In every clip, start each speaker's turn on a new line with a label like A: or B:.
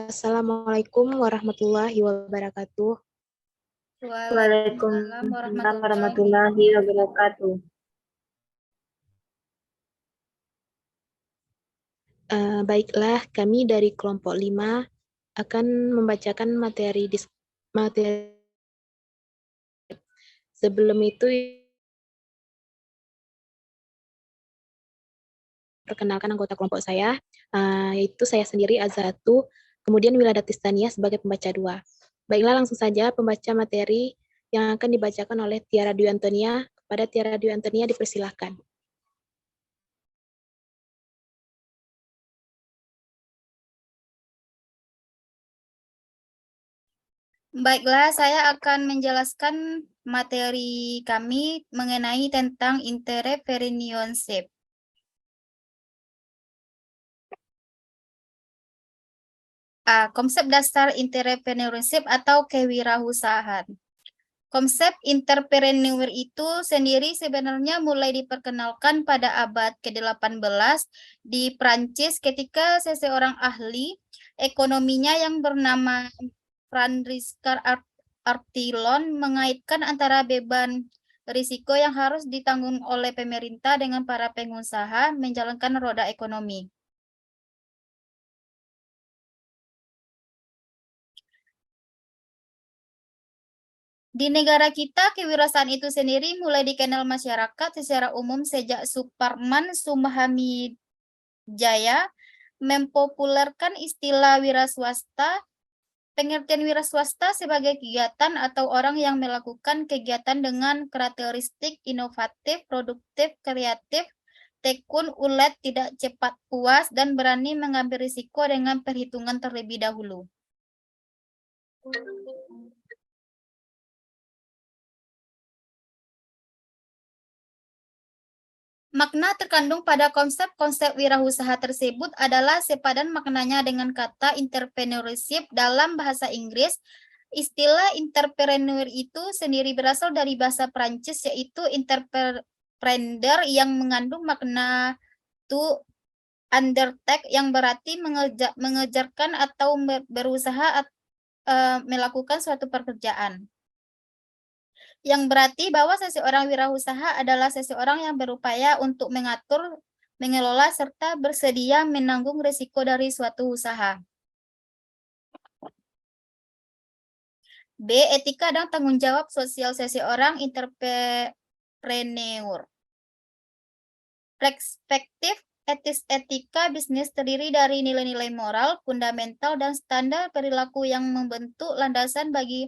A: Assalamualaikum warahmatullahi wabarakatuh.
B: Waalaikumsalam
C: Waalaikumsalam
B: warahmatullahi
C: warahmatullahi wabarakatuh.
A: Baiklah, kami dari kelompok 5 akan membacakan materi. Sebelum itu, perkenalkan anggota kelompok saya, yaitu saya sendiri Azatu, kemudian Wiladatis Tania sebagai pembaca 2. Baiklah, langsung saja pembaca materi yang akan dibacakan oleh Tiara Dwi Antonia. Kepada Tiara Dwi Antonia dipersilahkan.
B: Baiklah, saya akan menjelaskan materi kami mengenai tentang entrepreneurship. Konsep dasar entrepreneurship atau kewirausahaan. Konsep entrepreneur itu sendiri sebenarnya mulai diperkenalkan pada abad ke-18 di Prancis ketika seseorang ahli ekonominya yang bernama Francisca Artillon mengaitkan antara beban risiko yang harus ditanggung oleh pemerintah dengan para pengusaha menjalankan roda ekonomi. Di negara kita, kewirausahaan itu sendiri mulai dikenal masyarakat secara umum sejak Suparman Sumahamidjaya mempopulerkan istilah wira swasta. Pengertian wira swasta sebagai kegiatan atau orang yang melakukan kegiatan dengan karakteristik inovatif, produktif, kreatif, tekun, ulet, tidak cepat puas, dan berani mengambil risiko dengan perhitungan terlebih dahulu. Makna terkandung pada konsep-konsep wirausaha tersebut adalah sepadan maknanya dengan kata entrepreneurship dalam bahasa Inggris. Istilah entrepreneur itu sendiri berasal dari bahasa Prancis yaitu entreprendre yang mengandung makna to undertake yang berarti mengejarkan atau berusaha melakukan suatu pekerjaan. Yang berarti bahwa seseorang wirausaha adalah seseorang yang berupaya untuk mengatur, mengelola, serta bersedia menanggung risiko dari suatu usaha. B. Etika dan tanggung jawab sosial seseorang entrepreneur. Perspektif etis etika bisnis terdiri dari nilai-nilai moral, fundamental, dan standar perilaku yang membentuk landasan bagi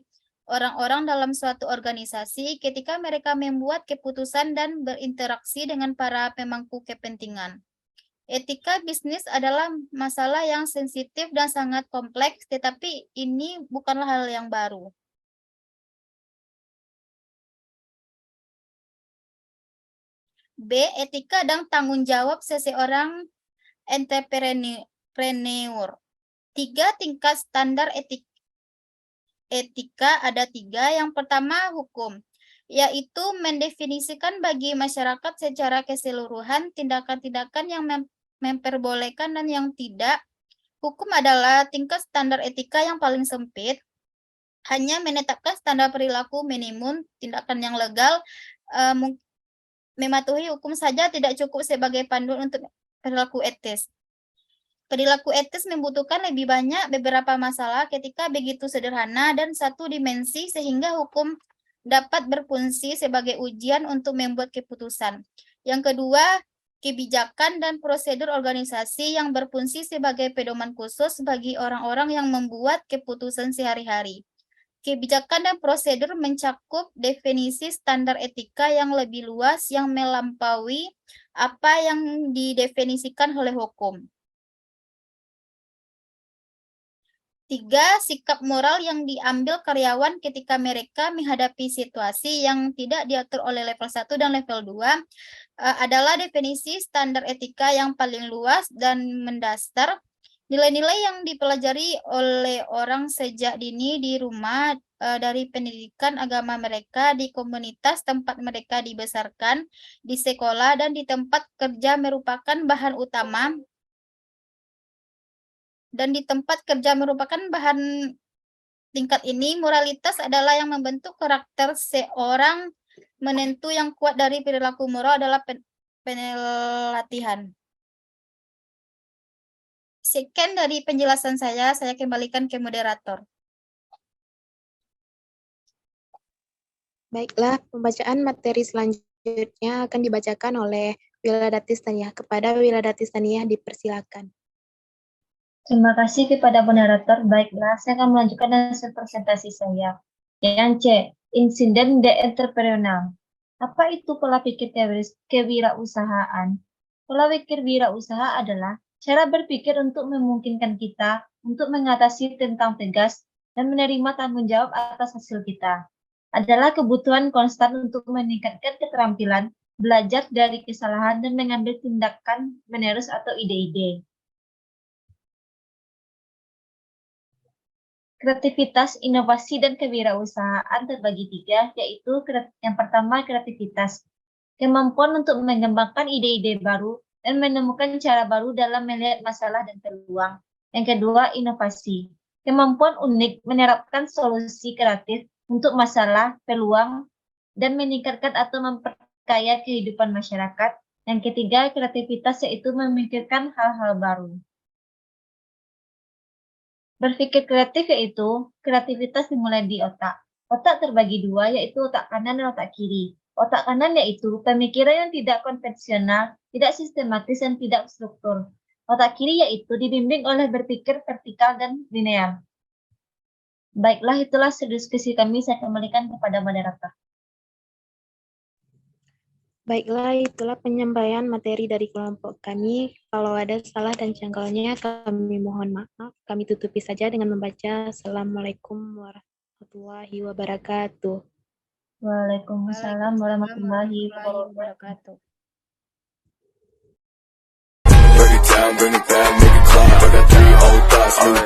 B: orang-orang dalam suatu organisasi ketika mereka membuat keputusan dan berinteraksi dengan para pemangku kepentingan. Etika bisnis adalah masalah yang sensitif dan sangat kompleks, tetapi ini bukanlah hal yang baru. B. Etika dan tanggung jawab seseorang entrepreneur. 3 tingkat standar etika ada 3. Yang pertama, hukum, yaitu mendefinisikan bagi masyarakat secara keseluruhan tindakan-tindakan yang memperbolehkan dan yang tidak. Hukum adalah tingkat standar etika yang paling sempit, hanya menetapkan standar perilaku minimum. Tindakan yang legal mematuhi hukum saja tidak cukup sebagai panduan untuk perilaku etis. Perilaku etis membutuhkan lebih banyak beberapa masalah ketika begitu sederhana dan satu dimensi sehingga hukum dapat berfungsi sebagai ujian untuk membuat keputusan. Yang kedua, kebijakan dan prosedur organisasi yang berfungsi sebagai pedoman khusus bagi orang-orang yang membuat keputusan sehari-hari. Kebijakan dan prosedur mencakup definisi standar etika yang lebih luas yang melampaui apa yang didefinisikan oleh hukum. 3. Sikap moral yang diambil karyawan ketika mereka menghadapi situasi yang tidak diatur oleh level 1 dan level 2 adalah definisi standar etika yang paling luas dan mendasar. Nilai-nilai yang dipelajari oleh orang sejak dini di rumah, dari pendidikan agama mereka, di komunitas tempat mereka dibesarkan, di sekolah, dan di tempat kerja merupakan bahan utama dan di tempat kerja merupakan bahan tingkat ini. Moralitas adalah yang membentuk karakter seorang menentu yang kuat dari perilaku moral adalah pelatihan. Sekian dari penjelasan saya kembalikan ke moderator.
A: Baiklah, pembacaan materi selanjutnya akan dibacakan oleh Wiladatis Tania. Kepada Wiladatis Tania dipersilakan.
C: Terima kasih kepada moderator. Baiklah, saya akan melanjutkan hasil presentasi saya. Yang C, insiden de entrepreneurial. Apa itu pola pikir teoris kewirausahaan? Pola pikir wirausaha adalah cara berpikir untuk memungkinkan kita untuk mengatasi tentang tegas dan menerima tanggung jawab atas hasil kita. Adalah kebutuhan konstan untuk meningkatkan keterampilan, belajar dari kesalahan, dan mengambil tindakan menerus atau ide-ide. Kreativitas, inovasi, dan kewirausahaan terbagi tiga, yaitu yang pertama kreativitas, kemampuan untuk mengembangkan ide-ide baru dan menemukan cara baru dalam melihat masalah dan peluang. Yang kedua, inovasi, kemampuan unik menerapkan solusi kreatif untuk masalah, peluang, dan meningkatkan atau memperkaya kehidupan masyarakat. Yang ketiga, kreativitas, yaitu memikirkan hal-hal baru. Berpikir kreatif yaitu kreativitas dimulai di otak. Otak terbagi dua, yaitu otak kanan dan otak kiri. Otak kanan yaitu pemikiran yang tidak konvensional, tidak sistematis, dan tidak struktur. Otak kiri yaitu dibimbing oleh berpikir vertikal dan linear. Baiklah, itulah diskusi kami. Saya kembalikan kepada moderator.
A: Baiklah, itulah penyampaian materi dari kelompok kami. Kalau ada salah dan janggalnya, kami mohon maaf. Kami tutupi saja dengan membaca Assalamualaikum warahmatullahi wabarakatuh.
C: Waalaikumsalam warahmatullahi wabarakatuh.
D: Break it down, bring it back, make it clap. I got 3 old thoughts, new